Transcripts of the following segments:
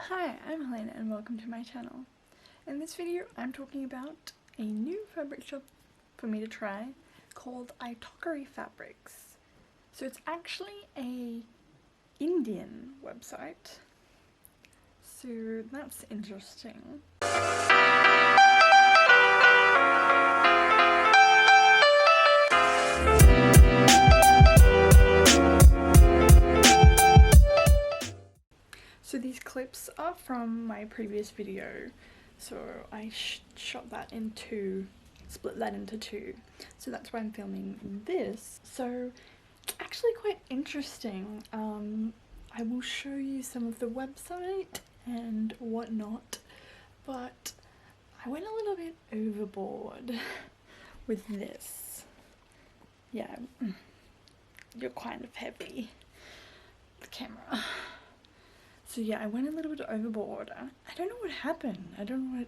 Hi, I'm Helena and welcome to my channel. In this video I'm talking about a new fabric shop for me to try called Itokri Fabrics. So it's actually a Indian website, so that's interesting. So these clips are from my previous video, so I shot that in two, split that into two, so that's why I'm filming this. So it's actually quite interesting. I will show you some of the website and whatnot, but I went a little bit overboard with this. Yeah, you're kind of heavy, the camera. So yeah, I went a little bit overboard. I don't know what happened. I don't know what,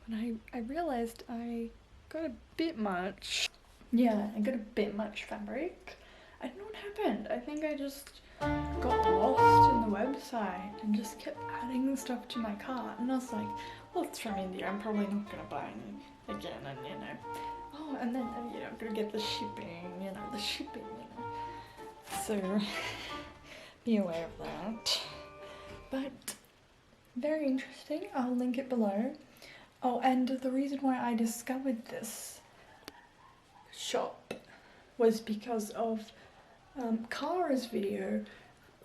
but I realized I got a bit much. Yeah, I got a bit much fabric. I don't know what happened. I think I just got lost in the website and just kept adding stuff to my cart. And I was like, well, it's from India. I'm probably not gonna buy any again. And you know, oh, and then you know, I'm gonna get the shipping. You know, the shipping. You know, so be aware of that. But very interesting. I'll link it below. Oh, and the reason why I discovered this shop was because of Kara's video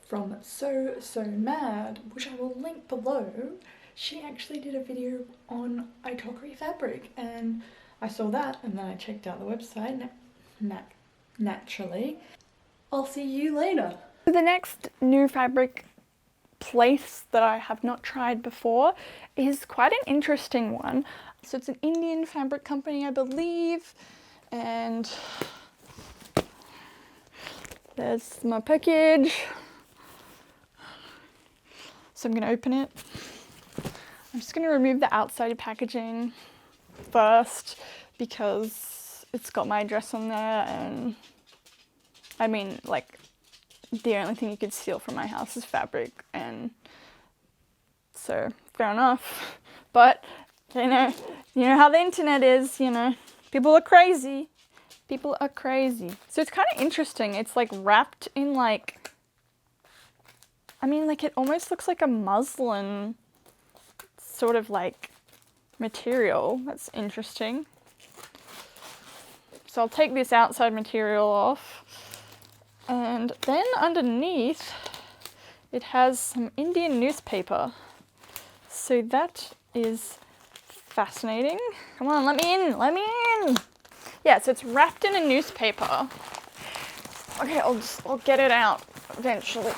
from So Mad, which I will link below. She actually did a video on Itokri fabric, and I saw that, and then I checked out the website. Naturally, I'll see you later. The next new fabric place that I have not tried before is quite an interesting one. So it's an Indian fabric company, I believe, and there's my package. So I'm going to open it. I'm just going to remove the outside packaging first because it's got my address on there, and I mean, like, the only thing you could steal from my house is fabric, and so fair enough. But you know how the internet is. You know, people are crazy. People are crazy. So it's kind of interesting. It's like wrapped in like, I mean, like it almost looks like a muslin sort of like material. That's interesting. So I'll take this outside material off. And then underneath, it has some Indian newspaper. So that is fascinating. Come on, let me in, let me in. Yeah, so it's wrapped in a newspaper. Okay, I'll get it out eventually.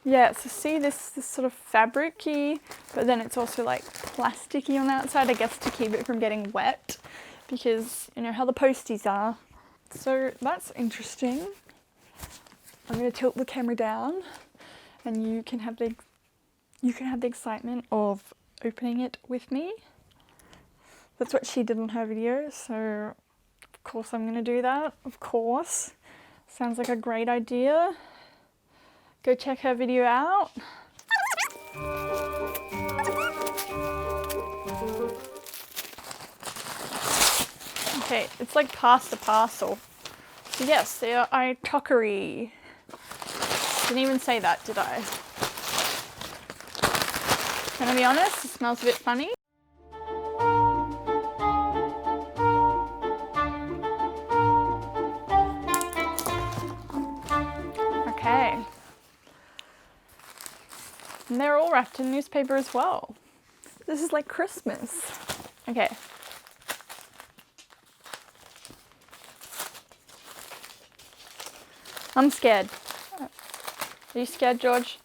Yeah, so see this sort of fabric-y, but then it's also like plasticky on the outside, I guess to keep it from getting wet, because you know how the posties are. So that's interesting. I'm going to tilt the camera down, and you can have the excitement of opening it with me. That's what she did in her video, so of course I'm going to do that. Of course. Sounds like a great idea. Go check her video out. Okay, it's like past the parcel. So yes, they are Itokeri. Didn't even say that, did I? Gonna be honest, it smells a bit funny. Okay. And they're all wrapped in newspaper as well. This is like Christmas. Okay. I'm scared. Are you scared, George?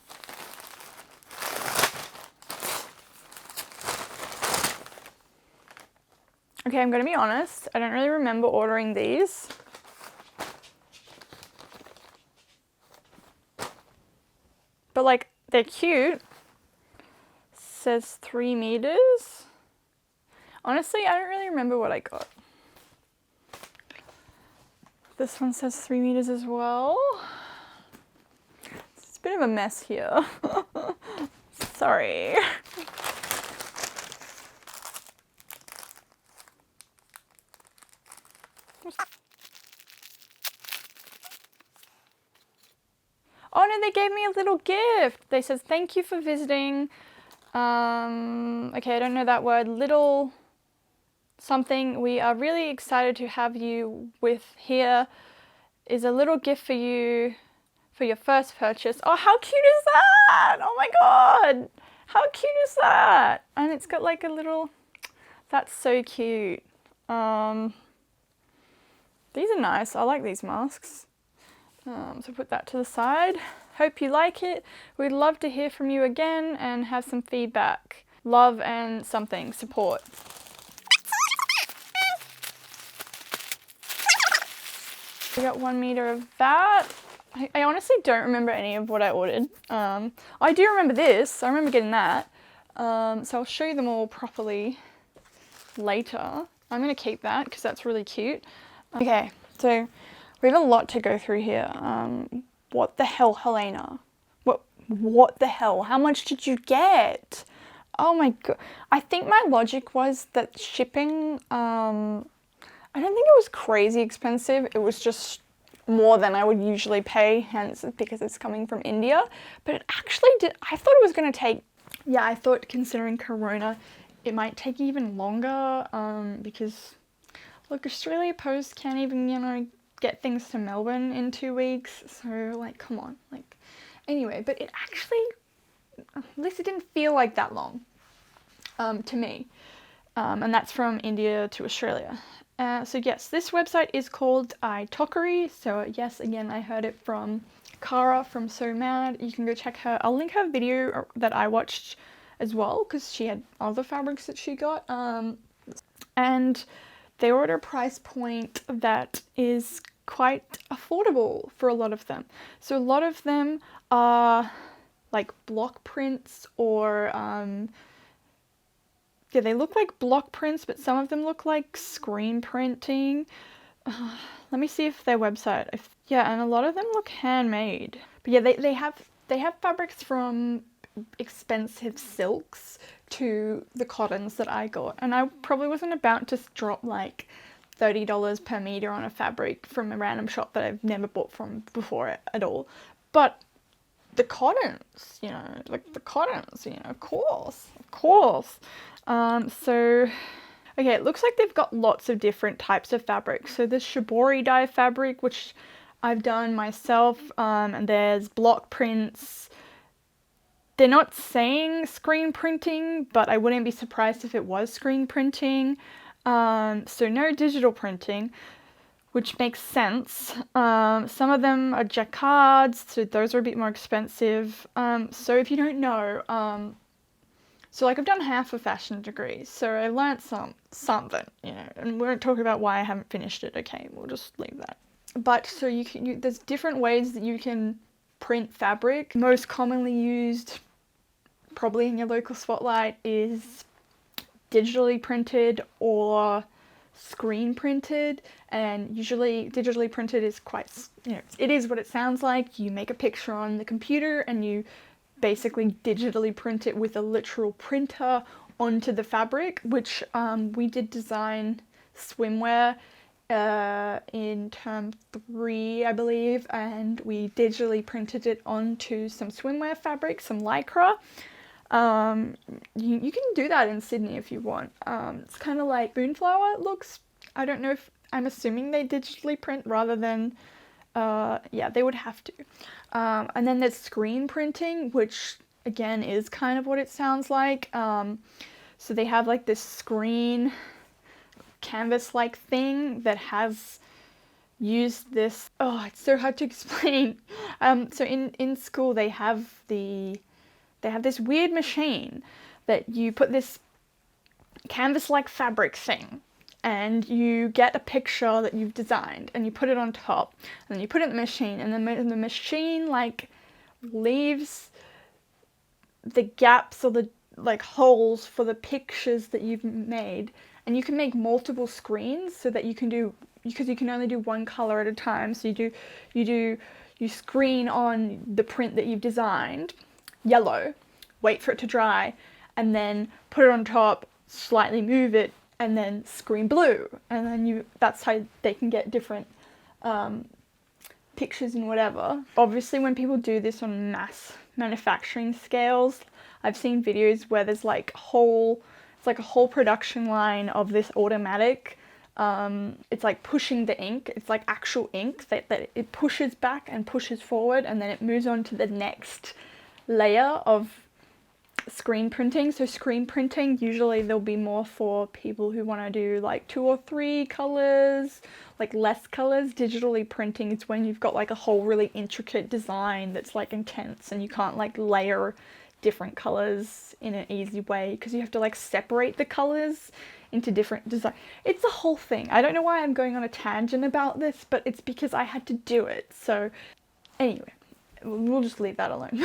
Okay, I'm gonna be honest. I don't really remember ordering these. But like, they're cute. Says 3 meters. Honestly, I don't really remember what I got. This one says 3 meters as well. It's a bit of a mess here. Sorry. Oh no, they gave me a little gift. They says, thank you for visiting. Okay, I don't know that word. Little something. We are really excited to have you with. Here is a little gift for you for your first purchase. Oh, how cute is that? Oh my god. How cute is that? And it's got like a little, that's so cute. These are nice. I like these masks. So put that to the side. Hope you like it. We'd love to hear from you again and have some feedback. Love and something, support. We got 1 meter of that. I honestly don't remember any of what I ordered. I do remember this. I remember getting that. So I'll show you them all properly later. I'm going to keep that because that's really cute. Okay, so we have a lot to go through here. What the hell, Helena? What the hell? How much did you get? Oh my god. I think my logic was that shipping, I don't think it was crazy expensive. It was just more than I would usually pay, hence because it's coming from India. But it actually did, I thought it was going to take, yeah, I thought considering Corona, it might take even longer, because look, Australia Post can't even, you know, get things to Melbourne in 2 weeks. So like, come on, like, anyway, but it actually, at least it didn't feel like that long, to me. And that's from India to Australia. So yes, this website is called Itokri. So yes, again, I heard it from Cara from So Mad. You can go check her. I'll link her video that I watched as well, because she had other fabrics that she got. And they were at a price point that is quite affordable for a lot of them. So a lot of them are like block prints or yeah, they look like block prints, but some of them look like screen printing. Let me see if their website, yeah, and a lot of them look handmade. But yeah, they have fabrics from expensive silks to the cottons that I got, and I probably wasn't about to drop like $30 per meter on a fabric from a random shop that I've never bought from before at all. But the cottons, you know, like the cottons, you know, of course. So, okay, it looks like they've got lots of different types of fabric. So there's shibori dye fabric, which I've done myself, and there's block prints. They're not saying screen printing, but I wouldn't be surprised if it was screen printing. So no digital printing, which makes sense. Some of them are jacquards, so those are a bit more expensive. So if you don't know, so like I've done half a fashion degree, so I learnt something, you know, and we won't talk about why I haven't finished it, okay, we'll just leave that. But so there's different ways that you can print fabric. Most commonly used, probably in your local spotlight, is digitally printed or screen printed, and usually digitally printed is quite, you know, it is what it sounds like. You make a picture on the computer and you basically digitally print it with a literal printer onto the fabric, which we did design swimwear in term 3, I believe, and we digitally printed it onto some swimwear fabric, some lycra. You can do that in Sydney if you want. It's kind of like Spoonflower looks. I don't know if, I'm assuming they digitally print rather than, yeah, they would have to. And then there's screen printing, which again is kind of what it sounds like. So they have like this screen canvas-like thing that has used this, oh, it's so hard to explain. So in school they have this weird machine that you put this canvas-like fabric thing and you get a picture that you've designed and you put it on top and then you put it in the machine, and then the machine like leaves the gaps or the like holes for the pictures that you've made, and you can make multiple screens so that you can do, because you can only do one color at a time, so you screen on the print that you've designed, yellow, wait for it to dry, and then put it on top, slightly move it, and then screen blue. And then that's how they can get different pictures and whatever. Obviously, when people do this on mass manufacturing scales, I've seen videos where there's like a whole production line of this automatic. It's like pushing the ink. It's like actual ink that it pushes back and pushes forward, and then it moves on to the next layer of screen printing. So screen printing, usually there'll be more for people who want to do like 2 or 3 colors, like less colors. Digitally printing is when you've got like a whole really intricate design that's like intense, and you can't like layer different colors in an easy way because you have to like separate the colors into different design. It's a whole thing. I don't know why I'm going on a tangent about this, but it's because I had to do it. So anyway, we'll just leave that alone.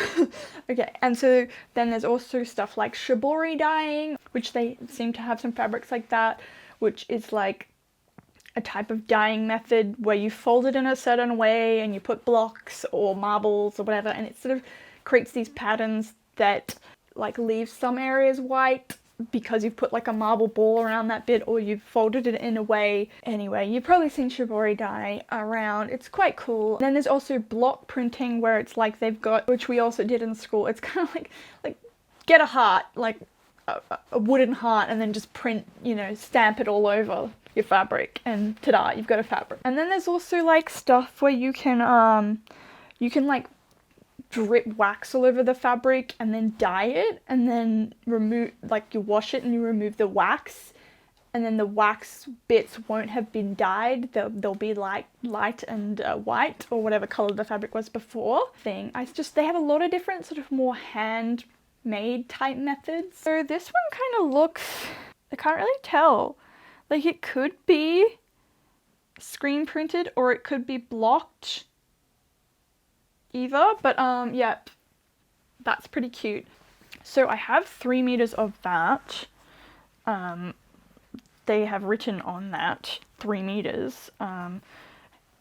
Okay, and so then there's also stuff like shibori dyeing, which they seem to have some fabrics like that, which is like a type of dyeing method where you fold it in a certain way and you put blocks or marbles or whatever, and it sort of creates these patterns that like leave some areas white because you've put like a marble ball around that bit, or you've folded it in a way. Anyway, you've probably seen shibori dye around. It's quite cool. And then there's also block printing, where it's like they've got, which we also did in school, it's kind of like get a heart, like a wooden heart, and then just print, you know, stamp it all over your fabric, and ta-da, you've got a fabric. And then there's also like stuff where you can like drip wax all over the fabric and then dye it, and then remove, like you wash it and you remove the wax, and then the wax bits won't have been dyed. They'll be like light and white, or whatever color the fabric was before. They have a lot of different sort of more handmade type methods. So this one kind of looks, I can't really tell. Like it could be screen printed or it could be blocked. Either, but yeah, that's pretty cute. So I have 3 meters of that. They have written on that 3 meters.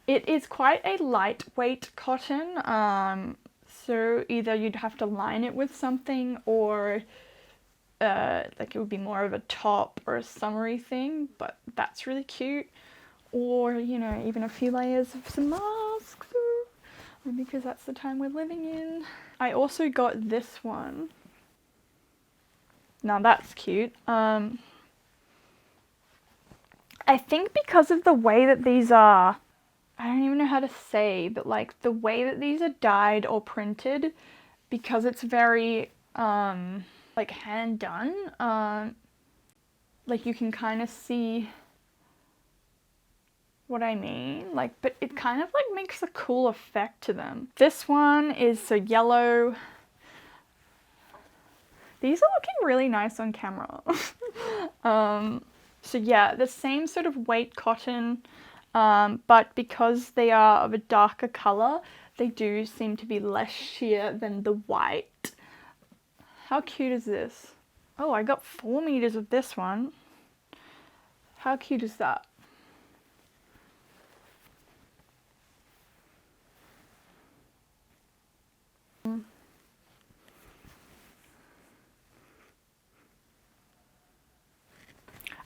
It is quite a lightweight cotton, so either you'd have to line it with something, or like it would be more of a top or a summery thing, but that's really cute. Or, you know, even a few layers of some masks, because that's the time we're living in. I also got this one. Now that's cute. I think because of the way that these are, I don't even know how to say, but like the way that these are dyed or printed, because it's very like hand done, like you can kind of see what I mean, like, but it kind of like makes a cool effect to them. This one is so yellow. These are looking really nice on camera. So yeah, the same sort of weight cotton, but because they are of a darker color, they do seem to be less sheer than the white. How cute is this? Oh, I got 4 meters of this one. How cute is that?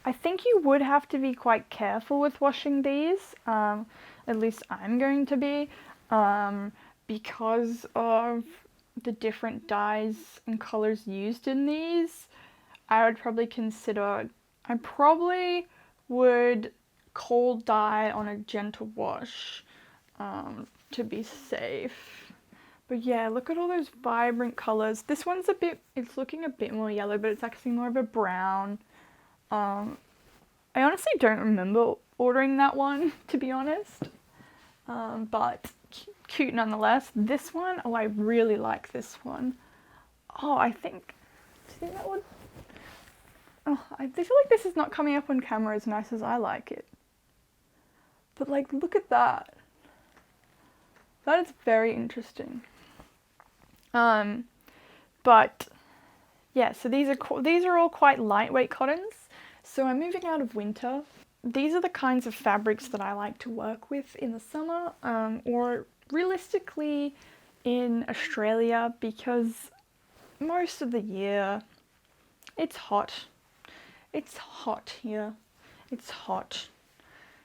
I think you would have to be quite careful with washing these, at least I'm going to be, because of the different dyes and colors used in these. I probably would cold dye on a gentle wash, to be safe. But yeah, look at all those vibrant colors. This one's it's looking a bit more yellow, but it's actually more of a brown. I honestly don't remember ordering that one, to be honest, but cute nonetheless. This one, oh, I really like this one. Oh, do you think that would, oh, I feel like this is not coming up on camera as nice as I like it, but like, look at that. That is very interesting. But yeah, so these are all quite lightweight cottons. So I'm moving out of winter. These are the kinds of fabrics that I like to work with in the summer, or realistically in Australia, because most of the year. It's hot. It's hot here. It's hot.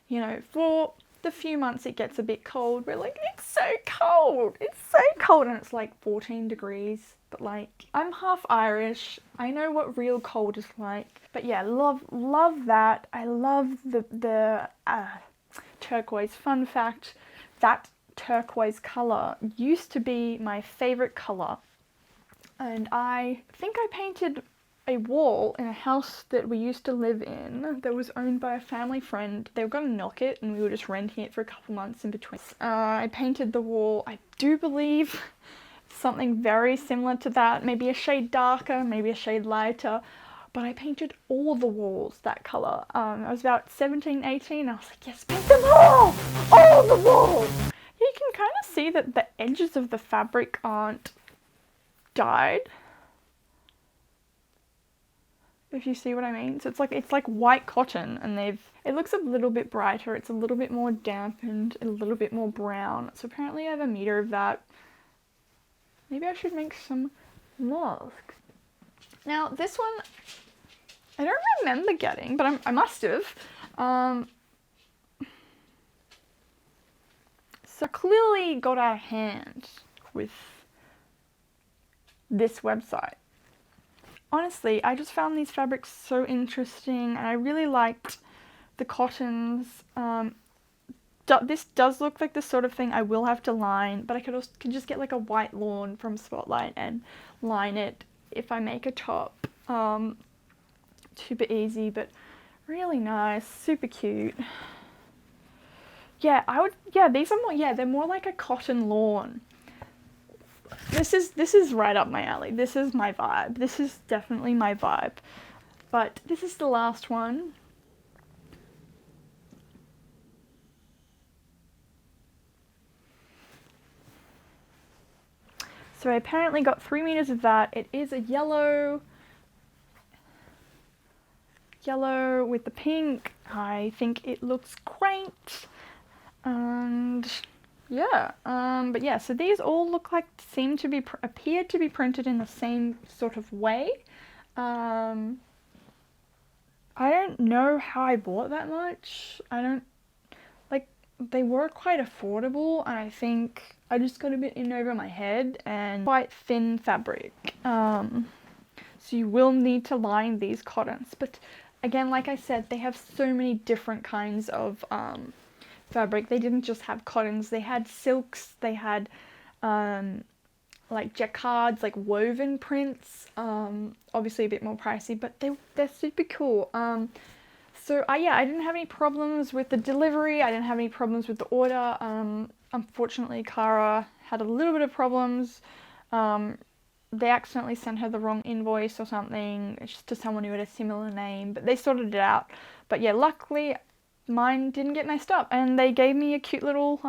You know, for the few months it gets a bit cold, we're like, it's so cold. It's so cold, and it's like 14 degrees. But like, I'm half Irish. I know what real cold is like. But yeah, love that. I love the turquoise. Fun fact, that turquoise color used to be my favorite color. And I think I painted a wall in a house that we used to live in that was owned by a family friend. They were going to knock it and we were just renting it for a couple months in between. I painted the wall, I do believe, something very similar to that, maybe a shade darker, maybe a shade lighter, but I painted all the walls that colour. I was about 17, 18, I was like, yes, paint them all the walls! You can kind of see that the edges of the fabric aren't dyed, if you see what I mean. So it's like white cotton, and it looks a little bit brighter, it's a little bit more dampened, a little bit more brown. So apparently I have a meter of that. Maybe I should make some masks. Now this one, I don't remember getting, but I must have. So clearly got out of hand with this website. Honestly, I just found these fabrics so interesting, and I really liked the cottons. This does look like the sort of thing I will have to line, but I could just get like a white lawn from Spotlight and line it if I make a top. Super easy, but really nice, super cute. Yeah, these are more, they're more like a cotton lawn. This is right up my alley. This is my vibe. This is definitely my vibe. But this is the last one. So I apparently got 3 meters of that. It is a yellow with the pink. I think it looks great. And yeah, but yeah, so these all look like, appear to be printed in the same sort of way. I don't know how I bought that much. They were quite affordable, and I think I just got a bit in over my head, and quite thin fabric. So you will need to line these cottons, but again, like I said, they have so many different kinds of fabric. They didn't just have cottons, they had silks, they had like jacquards, like woven prints, obviously a bit more pricey, but they're super cool. So I didn't have any problems with the delivery, I didn't have any problems with the order. Unfortunately, Cara had a little bit of problems. They accidentally sent her the wrong invoice or something to someone who had a similar name, but they sorted it out. But yeah, luckily mine didn't get messed up, and they gave me a cute little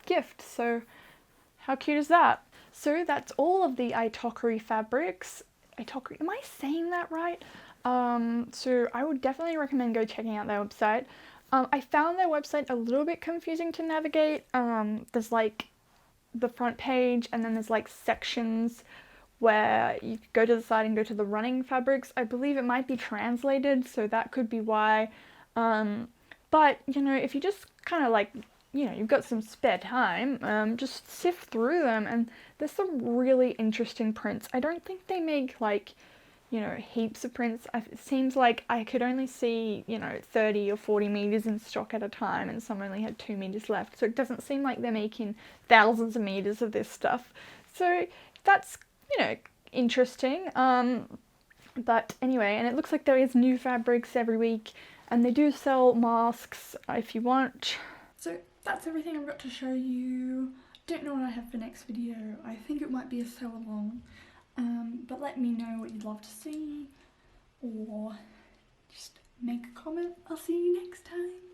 gift, so how cute is that? So that's all of the Itokri fabrics. Itokri, am I saying that right? So I would definitely recommend go checking out their website. I found their website a little bit confusing to navigate. There's like the front page, and then there's like sections where you go to the side and go to the running fabrics. I believe it might be translated, so that could be why. But, you know, if you just kind of like, you know, you've got some spare time, just sift through them, and there's some really interesting prints. I don't think they make, like, you know, heaps of prints. It seems like I could only see, you know, 30 or 40 meters in stock at a time, and some only had 2 meters left. So it doesn't seem like they're making thousands of meters of this stuff. So that's, you know, interesting. But anyway, and it looks like there is new fabrics every week, and they do sell masks if you want. So that's everything I've got to show you. Don't know what I have for next video. I think it might be a sew along. But let me know what you'd love to see, or just make a comment. I'll see you next time.